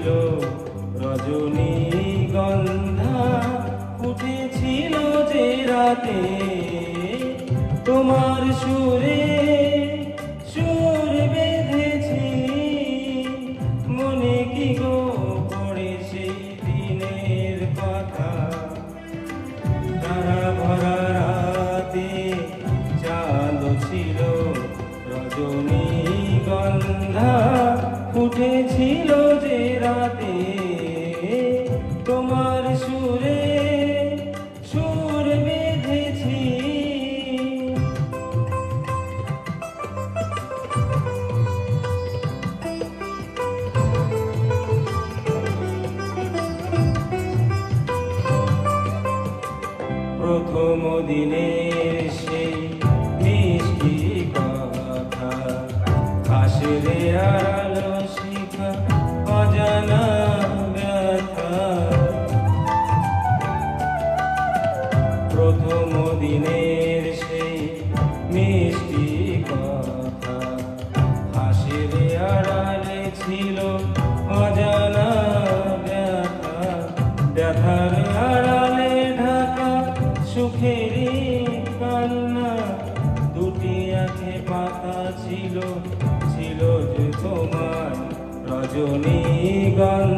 ছিল রজনীগন্ধা, ফুটেছিল যে রাতে তোমার সুরে সুর বেঁধেছি। মনে কি গো পড়ে সেই দিনের কথা, তারা ভরা রাতে চাঁদ ছিল রজনীগন্ধা, ফুটেছিল যে রাতে তোমার সুরে সুর বেঁধেছি। প্রথম দিনের সেই মিষ্টি কথা, হাসরে আলো শিখা অজানা ব্যথা। প্রথম দিনের সেই মিষ্টি কথা, হাসরে আড়ালে ছিল অজানা ব্যথা। ব্যথার আড়ালে ঢাকা সুখেরই কান্না, দুটি আঁখে পাতা ছিল ছিল যে তোমার রজনীগন্ধা।